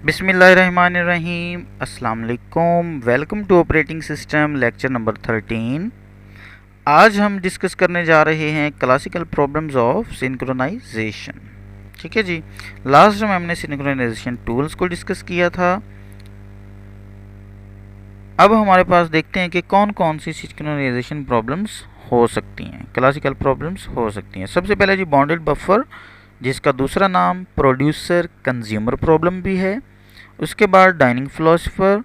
बिस्मिल्लाहिर्रहमानिर्रहीम। अस्सलाम वालेकुम। Welcome to operating system lecture number 13। आज हम डिस्कस करने जा रहे हैं क्लासिकल प्रॉब्लम्स ऑफ सिंक्रोनाइजेशन। ठीक है जी। लास्ट में हमने सिंक्रोनाइजेशन टूल्स को डिस्कस किया था। अब हमारे पास देखते हैं कि कौन कौन सी सिंक्रोनाइजेशन प्रॉब्लम्स हो सकती हैं, क्लासिकल प्रॉब्लम्स हो सकती हैं। सबसे पहले जी बाउंडेड बफर, जिसका दूसरा नाम प्रोड्यूसर कंज्यूमर प्रॉब्लम भी है। उसके बाद dining philosopher,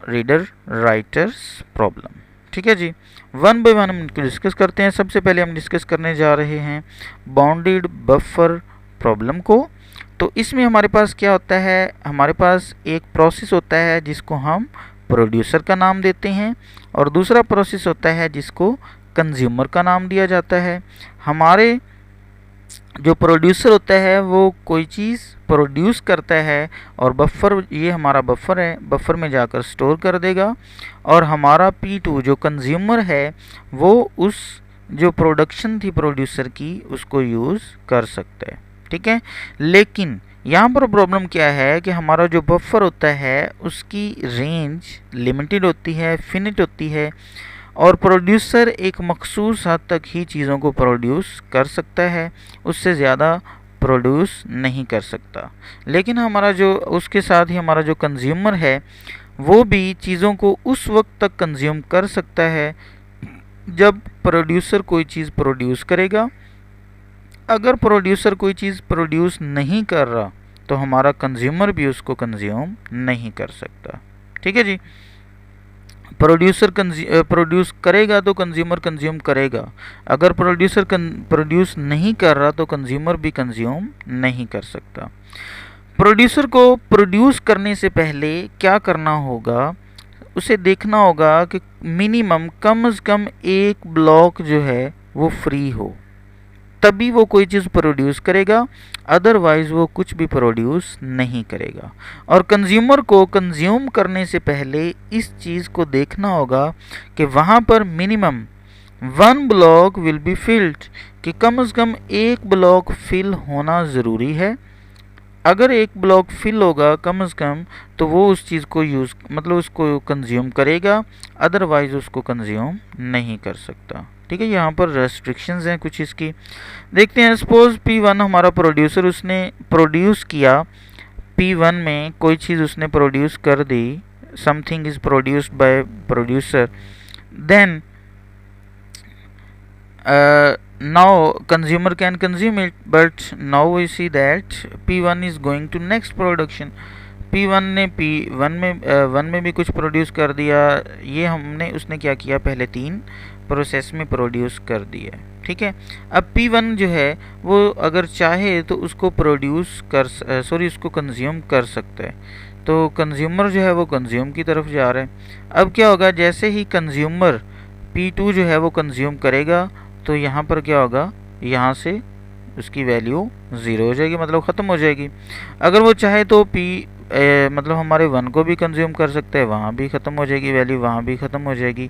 reader writers problem. ठीक है जी। वन बाय वन हम इनको डिस्कस करते हैं। सबसे पहले हम डिस्कस करने जा रहे हैं बाउंडेड बफर प्रॉब्लम को। तो इसमें हमारे पास क्या होता है, हमारे पास एक प्रोसेस होता है जिसको हम प्रोड्यूसर का नाम देते हैं, और दूसरा प्रोसेस होता है जिसको कंज्यूमर का नाम दिया जाता है। हमारे जो प्रोड्यूसर होता है वो कोई चीज़ प्रोड्यूस करता है, और बफर, ये हमारा बफर है, बफर में जाकर स्टोर कर देगा। और हमारा P2 जो कंज्यूमर है वो उस जो प्रोडक्शन थी प्रोड्यूसर की उसको यूज़ कर सकता है। ठीक है। लेकिन यहाँ पर प्रॉब्लम क्या है कि हमारा जो बफर होता है उसकी रेंज लिमिटेड होती है, फिनिट होती है, और प्रोड्यूसर एक मखसूस हद तक ही चीज़ों को प्रोड्यूस कर सकता है, उससे ज़्यादा प्रोड्यूस नहीं कर सकता। लेकिन हमारा जो उसके साथ ही हमारा जो कंज्यूमर है वो भी चीज़ों को उस वक्त तक कंज्यूम कर सकता है जब प्रोड्यूसर कोई चीज़ प्रोड्यूस करेगा। अगर प्रोड्यूसर कोई चीज़ प्रोड्यूस नहीं कर रहा तो हमारा कंज्यूमर भी उसको कंज्यूम नहीं कर सकता। ठीक है जी। प्रोड्यूसर प्रोड्यूस करेगा तो कंज्यूमर कंज्यूम करेगा, अगर प्रोड्यूसर प्रोड्यूस नहीं कर रहा तो कंज्यूमर भी कंज्यूम नहीं कर सकता। प्रोड्यूसर को प्रोड्यूस करने से पहले क्या करना होगा, उसे देखना होगा कि मिनिमम कम से कम एक ब्लॉक जो है वो फ्री हो, तभी वो कोई चीज़ प्रोड्यूस करेगा, अदरवाइज वो कुछ भी प्रोड्यूस नहीं करेगा। और कंज्यूमर को कंज्यूम करने से पहले इस चीज़ को देखना होगा कि वहाँ पर minimum 1 block will be filled, कि कम से कम एक ब्लॉक फिल होना ज़रूरी है। अगर एक ब्लॉक फिल होगा कम से कम तो वो उस चीज़ को यूज़ मतलब उसको कंज्यूम करेगा, अदरवाइज उसको कंज्यूम नहीं कर सकता। ठीक है। यहाँ पर रेस्ट्रिक्शंस हैं कुछ इसकी, देखते हैं। सपोज P1 हमारा प्रोड्यूसर, उसने प्रोड्यूस किया, P1 में कोई चीज़ उसने प्रोड्यूस कर दी, something is produced by producer, then now consumer can consume it, but now we see that P1 is going to next production। P1 ने P1 में वन में भी कुछ प्रोड्यूस कर दिया, ये हमने उसने क्या किया, पहले 3 प्रोसेस में प्रोड्यूस कर दिया। ठीक है। अब P1 जो है वो अगर चाहे तो उसको प्रोड्यूस कर उसको कंज्यूम कर सकता है, तो कंज्यूमर जो है वो कंज्यूम की तरफ जा रहा है। अब क्या होगा, जैसे ही कंज्यूमर P2 जो है वो कंज्यूम करेगा तो यहाँ पर क्या होगा, यहाँ से उसकी वैल्यू 0 हो जाएगी, मतलब ख़त्म हो जाएगी। अगर वो चाहे तो मतलब हमारे 1 को भी कंज्यूम कर सकते हैं, वहाँ भी ख़त्म हो जाएगी वैल्यू, वहाँ भी ख़त्म हो जाएगी।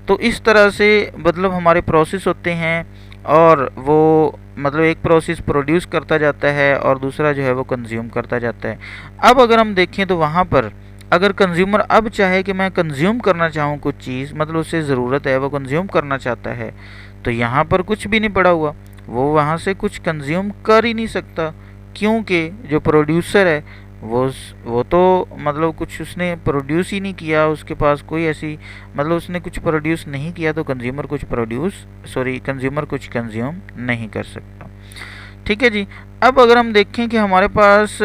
तो इस तरह से मतलब हमारे प्रोसेस होते हैं, और वो मतलब एक प्रोसेस प्रोड्यूस करता जाता है और दूसरा जो है वो कंज्यूम करता जाता है। अब अगर हम देखें तो वहाँ पर अगर कंज्यूमर अब चाहे कि मैं कंज्यूम करना चाहूँ कुछ चीज़, मतलब उसे ज़रूरत है, वो कंज्यूम करना चाहता है, तो यहाँ पर कुछ भी नहीं पड़ा हुआ, वो वहाँ से कुछ कंज्यूम कर ही नहीं सकता, क्योंकि जो प्रोड्यूसर है वो तो मतलब कुछ उसने प्रोड्यूस ही नहीं किया, उसके पास कोई ऐसी मतलब उसने कुछ प्रोड्यूस नहीं किया, तो कंज्यूमर कुछ कंज्यूम नहीं कर सकता। ठीक है जी। अब अगर हम देखें कि हमारे पास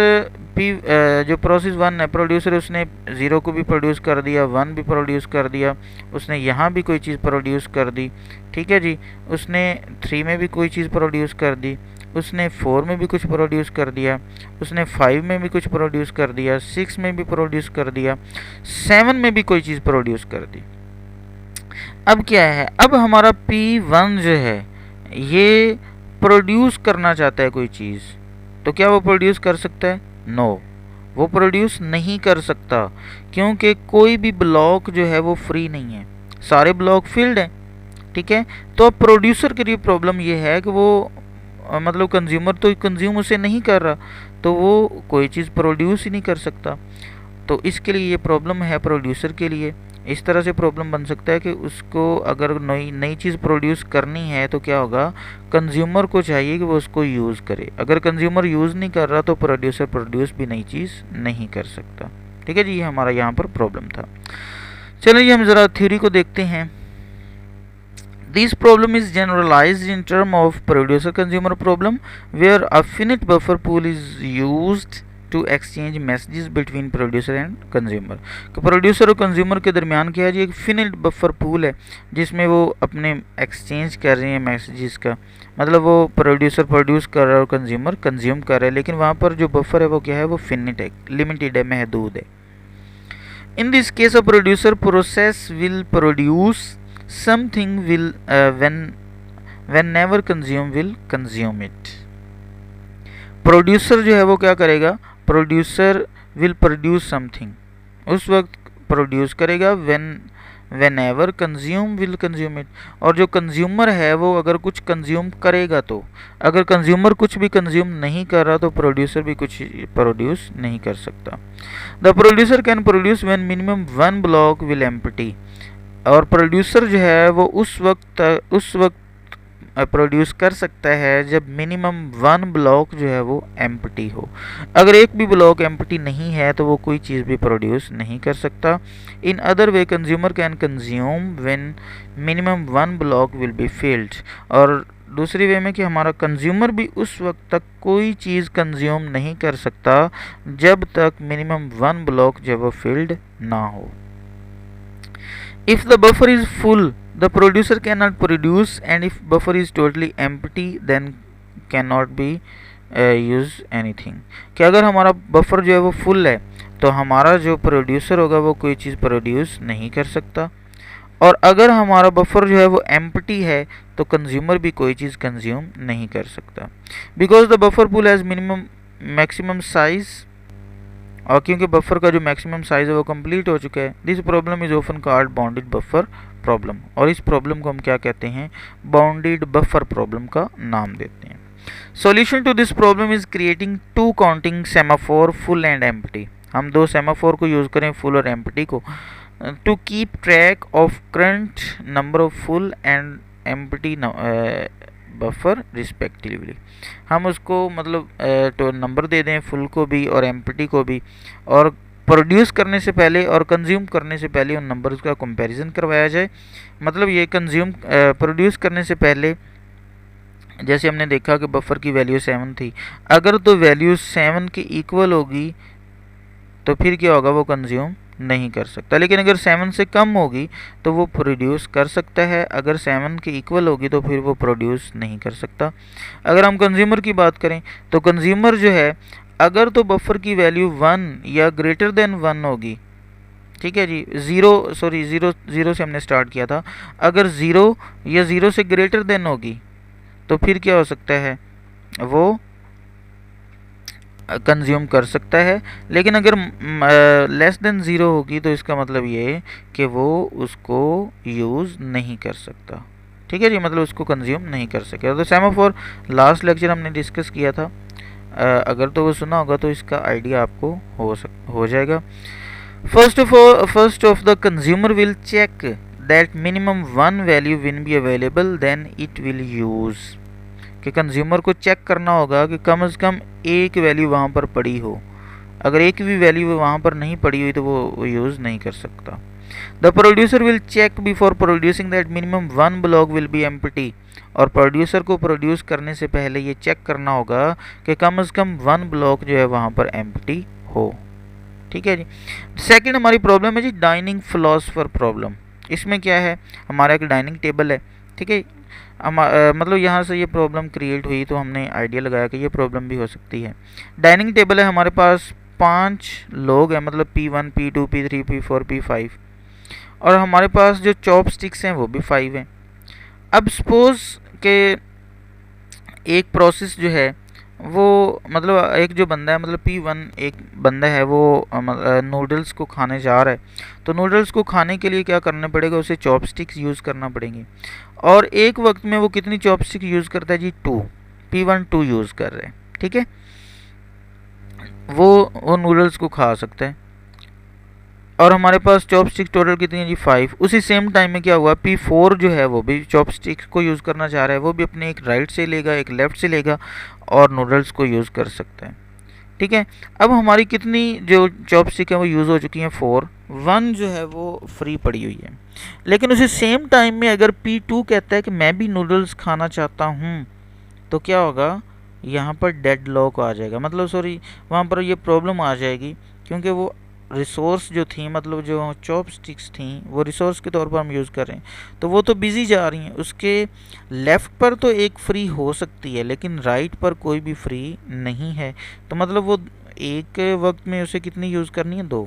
जो प्रोसेस 1 है, प्रोड्यूसर उसने 0 को भी प्रोड्यूस कर दिया, 1 भी प्रोड्यूस कर दिया, उसने यहाँ भी कोई चीज़ प्रोड्यूस कर दी। ठीक है जी। उसने 3 में भी कोई चीज़ प्रोड्यूस कर दी, उसने 4 में भी कुछ प्रोड्यूस कर दिया, उसने 5 में भी कुछ प्रोड्यूस कर दिया, 6 में भी प्रोड्यूस कर दिया, 7 में भी कोई चीज़ प्रोड्यूस कर दी। अब क्या है, अब हमारा P1 जो है ये प्रोड्यूस करना चाहता है कोई चीज़, तो क्या वो प्रोड्यूस कर सकता है? नो, वो प्रोड्यूस नहीं कर सकता, क्योंकि कोई भी ब्लॉक जो है वो फ्री नहीं है, सारे ब्लॉक फिल्ड हैं। ठीक है। तो अब प्रोड्यूसर के लिए प्रॉब्लम ये है कि वो मतलब कंज्यूमर तो कंज्यूम उसे नहीं कर रहा, तो वो कोई चीज़ प्रोड्यूस ही नहीं कर सकता। तो इसके लिए ये प्रॉब्लम है प्रोड्यूसर के लिए। इस तरह से प्रॉब्लम बन सकता है कि उसको अगर नई नई चीज़ प्रोड्यूस करनी है तो क्या होगा, कंज्यूमर को चाहिए कि वो उसको यूज़ करे। अगर कंज्यूमर यूज़ नहीं कर रहा तो प्रोड्यूसर प्रोड्यूस भी नई चीज़ नहीं कर सकता। ठीक है जी, ये हमारा यहाँ पर प्रॉब्लम था। चलिए हम ज़रा थ्योरी को देखते हैं। This problem is generalized in terms of producer-consumer problem, where a finite buffer pool is used to exchange messages between producer and consumer। कि प्रोड्यूसर और कंज्यूमर के दरमियान क्या है जी, एक फिनिट बफर पूल है जिसमें वो अपने एक्सचेंज कर रहे हैं मैसेजेस का। मतलब वो प्रोड्यूसर प्रोड्यूस कर रहा है और कंज्यूमर कंज्यूम कर रहा है, लेकिन वहाँ पर जो बफर है वो क्या है, वो फिनिट है, लिमिटेड है, महदूद है। In this case, a producer process will produce something will whenever consume will consume it। Producer जो है वो क्या करेगा, प्रोड्यूसर विल प्रोड्यूस समथिंग, उस वक्त प्रोड्यूस करेगा whenever consume will consume it। और जो कंज्यूमर है वो अगर कुछ कंज्यूम करेगा तो, अगर कंज्यूमर कुछ भी कंज्यूम नहीं कर रहा तो प्रोड्यूसर भी कुछ प्रोड्यूस नहीं कर सकता। The producer can produce when minimum one block will empty. और प्रोड्यूसर जो है वो उस वक्त प्रोड्यूस कर सकता है जब मिनिमम वन ब्लॉक जो है वो एम्प्टी हो। अगर एक भी ब्लॉक एम्प्टी नहीं है तो वो कोई चीज़ भी प्रोड्यूस नहीं कर सकता। In other way consumer can consume when minimum one block will be filled. और दूसरी वे में कि हमारा कंज्यूमर भी उस वक्त तक कोई चीज़ कंज्यूम नहीं कर सकता जब तक मिनिमम वन ब्लॉक जो वो फिल्ड ना हो। If the buffer is full, the producer cannot produce, and if buffer is totally empty, then cannot be use anything। कि अगर हमारा बफर जो है वो फुल है तो हमारा जो प्रोड्यूसर होगा वो कोई चीज़ प्रोड्यूस नहीं कर सकता, और अगर हमारा बफर जो है वो एम्प्टी है तो कंज्यूमर भी कोई चीज़ कंज्यूम नहीं कर सकता। Because the buffer pool has minimum maximum size, और क्योंकि बफर का जो मैक्सिमम साइज है वो कंप्लीट हो चुका है। This problem is often called bounded buffer problem. और इस प्रॉब्लम को हम क्या कहते हैं, बाउंडेड बफर प्रॉब्लम का नाम देते हैं। Solution to this problem is creating two counting semaphore full and empty. हम दो सेमाफोर को यूज़ करें, फुल और एम्प्टी को, to keep track of current number of full and empty buffer respectively. हम उसको मतलब तो नंबर दे दें फुल को भी और एम्प्टी को भी, और प्रोड्यूस करने से पहले और कंज्यूम करने से पहले उन नंबर्स का कंपैरिजन करवाया जाए। मतलब ये प्रोड्यूस करने से पहले जैसे हमने देखा कि बफर की वैल्यू 7 थी, अगर तो वैल्यू 7 के इक्वल होगी तो फिर क्या होगा, वो कंज्यूम नहीं कर सकता। लेकिन अगर 7 से कम होगी तो वो प्रोड्यूस कर सकता है, अगर 7 के इक्वल होगी तो फिर वो प्रोड्यूस नहीं कर सकता। अगर हम कंज्यूमर की बात करें तो कंज्यूमर जो है अगर तो बफर की वैल्यू 1 या ग्रेटर देन 1 होगी, ठीक है जी, ज़ीरो से हमने स्टार्ट किया था, अगर 0 या 0 से ग्रेटर देन होगी तो फिर क्या हो सकता है, वो कंज्यूम कर सकता है। लेकिन अगर लेस देन 0 होगी तो इसका मतलब ये कि वो उसको यूज़ नहीं कर सकता। ठीक है जी, मतलब उसको कंज्यूम नहीं कर सकेगा। तो सेमाफोर लास्ट लेक्चर हमने डिस्कस किया था, अगर तो वो सुना होगा तो इसका आइडिया आपको हो जाएगा। First of the consumer will check that minimum one value will be available then it will use. कि कंज्यूमर को चेक करना होगा कि कम से कम एक वैल्यू वहाँ पर पड़ी हो, अगर एक भी वैल्यू वहाँ पर नहीं पड़ी हुई तो वो यूज़ नहीं कर सकता। The producer will check before producing that minimum one block will be empty. और प्रोड्यूसर को प्रोड्यूस करने से पहले ये चेक करना होगा कि कम से कम वन ब्लॉक जो है वहाँ पर एम्प्टी हो। ठीक है जी। सेकंड हमारी प्रॉब्लम है जी डाइनिंग फिलोसफर प्रॉब्लम। इसमें क्या है, हमारा एक डाइनिंग टेबल है, ठीक है, मतलब यहाँ से ये प्रॉब्लम क्रिएट हुई तो हमने आइडिया लगाया कि ये प्रॉब्लम भी हो सकती है। डाइनिंग टेबल है, हमारे पास 5 लोग हैं, मतलब P1 P2 P3 P4 P5, और हमारे पास जो चॉप स्टिक्स हैं वो भी 5 हैं। अब सपोज के एक प्रोसेस जो है वो मतलब एक जो बंदा है, मतलब P1 एक बंदा है, वो नूडल्स को खाने जा रहा है, तो नूडल्स को खाने के लिए क्या करना पड़ेगा, उसे चॉपस्टिक्स यूज़ करना पड़ेंगे। और एक वक्त में वो कितनी चॉपस्टिक यूज़ करता है जी, 2, P1 2 यूज़ कर रहे हैं। ठीक है, वो नूडल्स को खा सकता है। और हमारे पास चॉपस्टिक टोटल कितनी है जी 5। उसी सेम टाइम में क्या हुआ P4 जो है वो भी चॉपस्टिक को यूज़ करना चाह रहा है, वो भी अपने एक राइट से लेगा एक लेफ़्ट से लेगा और नूडल्स को यूज़ कर सकता है। ठीक है, अब हमारी कितनी जो चॉपस्टिक है वो यूज़ हो चुकी हैं 4, 1 जो है वो फ्री पड़ी हुई है। लेकिन उसी सेम टाइम में अगर P2 कहता है कि मैं भी नूडल्स खाना चाहता हूँ, तो क्या होगा, यहाँ पर डेड लॉक आ जाएगा, मतलब सॉरी वहाँ पर ये प्रॉब्लम आ जाएगी, क्योंकि वो रिसोर्स जो थी, मतलब जो चॉपस्टिक्स थी वो रिसोर्स के तौर पर हम यूज़ कर रहे हैं, तो वो तो बिज़ी जा रही हैं। उसके लेफ़्ट पर तो एक फ्री हो सकती है लेकिन राइट पर कोई भी फ्री नहीं है, तो मतलब वो एक वक्त में उसे कितनी यूज़ करनी है, 2,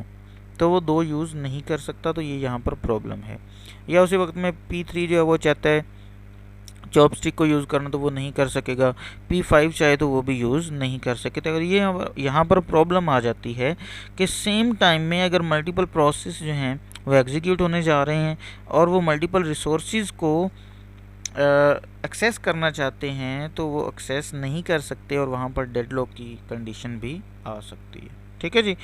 तो वो 2 यूज़ नहीं कर सकता, तो ये यहाँ पर प्रॉब्लम है। या उसी वक्त में P3 जो है वो चाहता है चॉपस्टिक को यूज़ करना, तो वो नहीं कर सकेगा। P5 चाहे तो वो भी यूज़ नहीं कर सके। तो अगर ये यहाँ पर प्रॉब्लम आ जाती है कि सेम टाइम में अगर मल्टीपल प्रोसेस जो हैं वो एग्जीक्यूट होने जा रहे हैं और वो मल्टीपल रिसोर्सेज को एक्सेस करना चाहते हैं, तो वो एक्सेस नहीं कर सकते और वहाँ पर डेडलॉक की कंडीशन भी आ सकती है। ठीक है जी,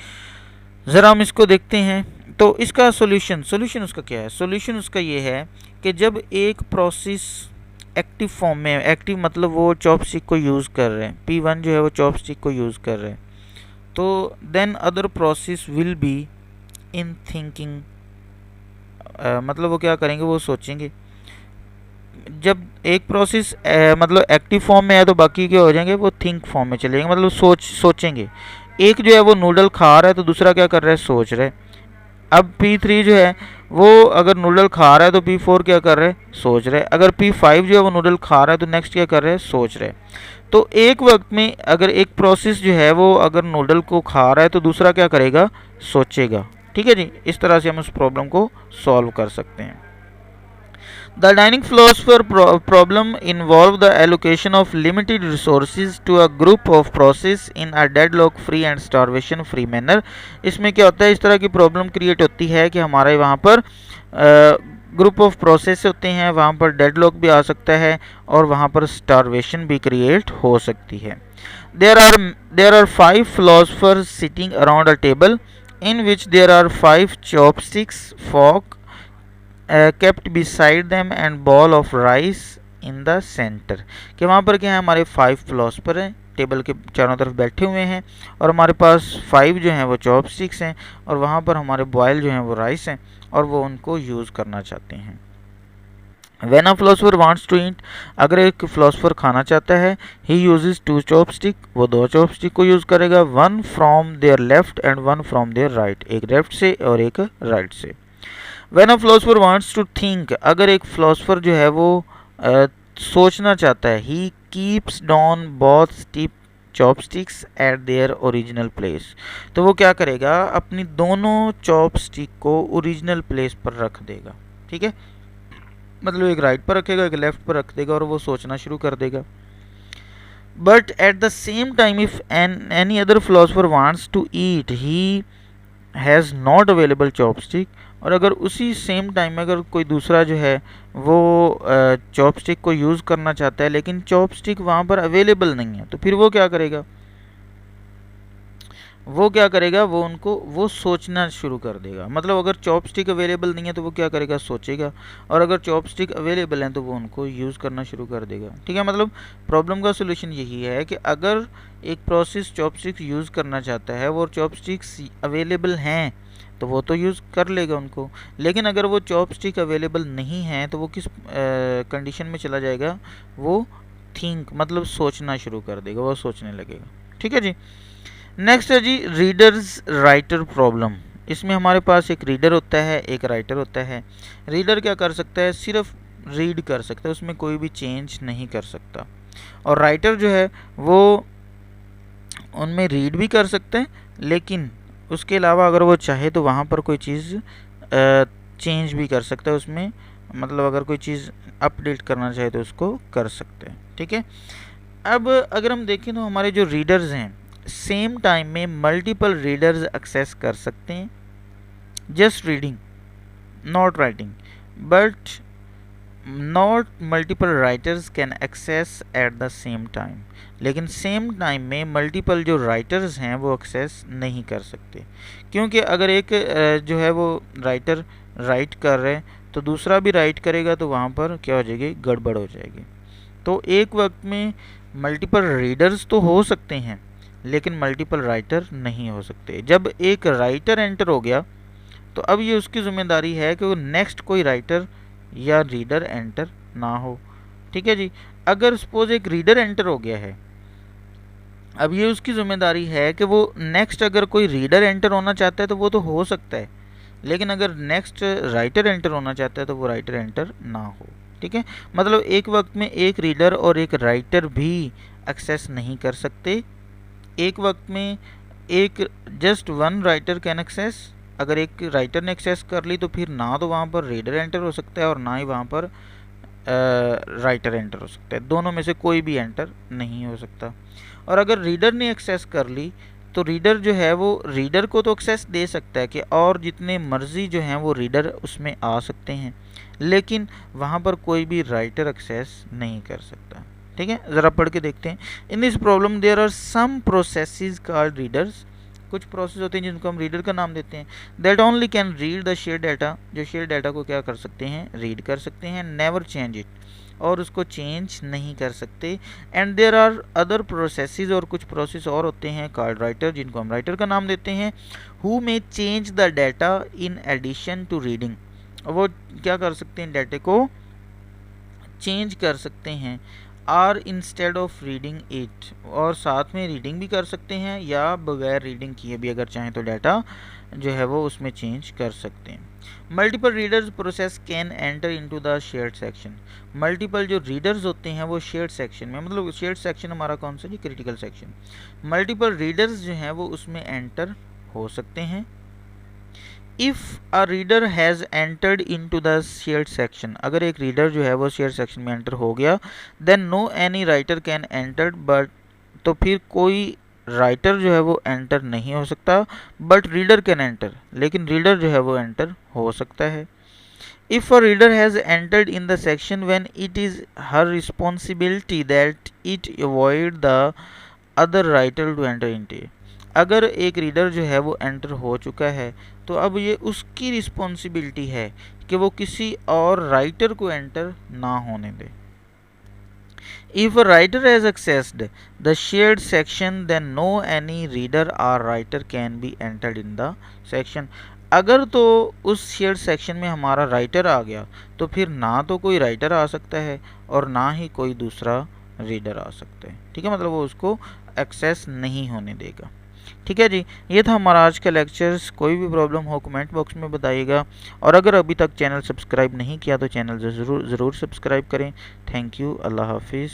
ज़रा हम इसको देखते हैं। तो इसका सोल्यूशन उसका क्या है? सोल्यूशन उसका ये है कि जब एक प्रोसेस एक्टिव फॉर्म में, एक्टिव मतलब वो चॉपस्टिक को यूज़ कर रहे हैं, P1 जो है वो चॉपस्टिक को यूज़ कर रहे हैं, तो then other process will be in thinking, मतलब वो क्या करेंगे, वो सोचेंगे। जब एक प्रोसेस मतलब एक्टिव फॉर्म में है तो बाकी क्या हो जाएंगे, वो थिंक फॉर्म में चले जाएंगे, मतलब सोचेंगे। एक जो है वो नूडल खा रहा है तो दूसरा क्या कर रहा है, सोच रहा है। अब P3 जो है वो अगर नूडल खा रहा है तो P4 क्या कर रहा है, सोच रहा है। अगर P5 जो है वो नूडल खा रहा है तो नेक्स्ट क्या कर रहा है, सोच रहा है। तो एक वक्त में अगर एक प्रोसेस जो है वो अगर नूडल को खा रहा है तो दूसरा क्या करेगा, सोचेगा। ठीक है जी, इस तरह से हम उस प्रॉब्लम को सॉल्व कर सकते हैं। The dining philosopher problem involve the allocation of limited resources to a group of process in a deadlock free and starvation free manner। इसमें क्या होता है, इस तरह की प्रॉब्लम क्रिएट होती है कि हमारे वहाँ पर ग्रुप ऑफ प्रोसेस होते हैं, वहाँ पर डेडलॉक भी आ सकता है और वहाँ पर स्टारवेशन भी क्रिएट हो सकती है। There are 5 philosophers sitting around a table in which there are 5 chopsticks, fork kept beside them and ball of rice in the center। कि वहाँ पर क्या है, हमारे 5 फिलोसफर हैं, टेबल के चारों तरफ बैठे हुए हैं और हमारे पास 5 जो हैं वो चॉपस्टिक्स हैं और वहाँ पर हमारे बॉयल जो हैं वो राइस हैं और वो उनको यूज़ करना चाहते हैं। When a philosopher wants to eat, अगर एक फिलोसफर खाना चाहता है, he uses 2 chopstick, वो 2 चॉपस्टिक को यूज़ करेगा, one from their left and one from their right, एक लेफ्ट से और एक राइट से। When a philosopher wants to think, अगर एक फिलोसफर जो है वो सोचना चाहता है, he keeps down both chopsticks at their original place, तो वो क्या करेगा, अपनी दोनों चॉपस्टिक को ओरिजिनल प्लेस पर रख देगा। ठीक है, मतलब एक राइट पर रखेगा एक लेफ्ट पर रख देगा और वो सोचना शुरू कर देगा। But at the same time if any other philosopher wants to eat, he has not available chopstick, और अगर उसी सेम टाइम में अगर कोई दूसरा जो है वो चॉपस्टिक को यूज़ करना चाहता है लेकिन चॉपस्टिक वहाँ पर अवेलेबल नहीं है, तो फिर वो क्या करेगा, वो उनको वो सोचना शुरू कर देगा। मतलब अगर चॉपस्टिक अवेलेबल नहीं है तो वो क्या करेगा, सोचेगा, और अगर चॉपस्टिक अवेलेबल है तो वो उनको यूज़ करना शुरू कर देगा। ठीक है, मतलब प्रॉब्लम का सोल्यूशन यही है कि अगर एक प्रोसेस चॉपस्टिक्स यूज़ करना चाहता है वो चॉपस्टिक्स अवेलेबल हैं तो वो तो यूज़ कर लेगा उनको, लेकिन अगर वो चॉपस्टिक अवेलेबल नहीं है तो वो किस कंडीशन में चला जाएगा, वो थिंक मतलब सोचना शुरू कर देगा, वो सोचने लगेगा। ठीक है जी, नेक्स्ट है जी रीडर्स राइटर प्रॉब्लम। इसमें हमारे पास एक रीडर होता है एक राइटर होता है। रीडर क्या कर सकता है, सिर्फ रीड कर सकता है, उसमें कोई भी चेंज नहीं कर सकता, और राइटर जो है वो उनमें रीड भी कर सकते हैं लेकिन उसके अलावा अगर वो चाहे तो वहाँ पर कोई चीज़ चेंज भी कर सकता है उसमें, मतलब अगर कोई चीज़ अपडेट करना चाहे तो उसको कर सकते हैं। ठीक है, अब अगर हम देखें तो हमारे जो रीडर्स हैं सेम टाइम में मल्टीपल रीडर्स एक्सेस कर सकते हैं, just reading not writing, but not multiple writers can access at the same time, लेकिन सेम टाइम में मल्टीपल जो राइटर्स हैं वो एक्सेस नहीं कर सकते, क्योंकि अगर एक जो है वो राइटर राइट कर रहे तो दूसरा भी राइट करेगा तो वहाँ पर क्या हो जाएगी, गड़बड़ हो जाएगी। तो एक वक्त में मल्टीपल रीडर्स तो हो सकते हैं लेकिन मल्टीपल राइटर नहीं हो सकते। जब एक राइटर एंटर हो गया तो अब ये उसकी जिम्मेदारी है कि वो नेक्स्ट कोई राइटर या रीडर एंटर ना हो। ठीक है जी। अगर सपोज एक रीडर एंटर हो गया है, अब ये उसकी जिम्मेदारी है कि वो नेक्स्ट अगर कोई रीडर एंटर होना चाहता है तो वो तो हो सकता है, लेकिन अगर नेक्स्ट राइटर एंटर होना चाहता है तो वो राइटर एंटर ना हो। ठीक है, मतलब एक वक्त में एक रीडर और एक राइटर भी एक्सेस नहीं कर सकते। एक वक्त में एक just one writer can access. अगर एक राइटर ने एक्सेस कर ली तो फिर ना तो वहाँ पर रीडर एंटर हो सकता है और ना ही वहाँ पर राइटर एंटर हो सकता है, दोनों में से कोई भी एंटर नहीं हो सकता। और अगर रीडर ने एक्सेस कर ली तो रीडर जो है वो रीडर को तो एक्सेस दे सकता है कि और जितने मर्जी जो हैं वो रीडर उसमें आ सकते हैं, लेकिन वहाँ पर कोई भी राइटर एक्सेस नहीं कर सकता। ठीक है, ज़रा पढ़ के देखते हैं। In this problem there are some processes called readers, कुछ प्रोसेस होते हैं जिनको हम रीडर का नाम देते हैं, that only can read the share data, जो शेयर डाटा को क्या कर सकते हैं, रीड कर सकते हैं, नेवर चेंज इट, और उसको चेंज नहीं कर सकते। And there are other processes, और कुछ प्रोसेस और होते हैं कॉल्ड राइटर, जिनको हम राइटर का नाम देते हैं, who may change the data in addition to reading, वो क्या कर सकते हैं, डाटे को चेंज कर सकते हैं, or instead of reading it, और साथ में रीडिंग भी कर सकते हैं या बगैर रीडिंग किए भी अगर चाहें तो डाटा जो है वो उसमें चेंज कर सकते हैं। Multiple readers process can enter into the shared section, multiple जो रीडर्स होते हैं वो शेयर्ड सेक्शन में, मतलब शेयर्ड सेक्शन हमारा कौन सा जी, क्रिटिकल सेक्शन, मल्टीपल रीडर्स जो हैं वो उसमें एंटर हो सकते हैं। If a reader has entered into the shared section, अगर एक रीडर जो है वो शेयर्ड सेक्शन में एंटर हो गया, then no any writer can enter, but तो फिर कोई राइटर जो है वो एंटर नहीं हो सकता, बट रीडर कैन एंटर, लेकिन रीडर जो है वो एंटर हो सकता है। If a reader has entered in the section when it is her responsibility that it avoid the other writer to enter into, अगर एक रीडर जो है वो एंटर हो चुका है तो अब ये उसकी रिस्पॉन्सिबिलिटी है कि वो किसी और राइटर को एंटर ना होने दे। If a writer has accessed the shared section, then no any reader or writer can be entered in the section. अगर तो उस शेयर्ड सेक्शन में हमारा राइटर आ गया तो फिर ना तो कोई राइटर आ सकता है और ना ही कोई दूसरा रीडर आ सकता है। ठीक है, मतलब वो उसको एक्सेस नहीं होने देगा। ठीक है जी, ये था हमारा आज का लेक्चर्स। कोई भी प्रॉब्लम हो कमेंट बॉक्स में बताइएगा, और अगर अभी तक चैनल सब्सक्राइब नहीं किया तो चैनल ज़रूर सब्सक्राइब करें। थैंक यू, अल्लाह हाफिज़।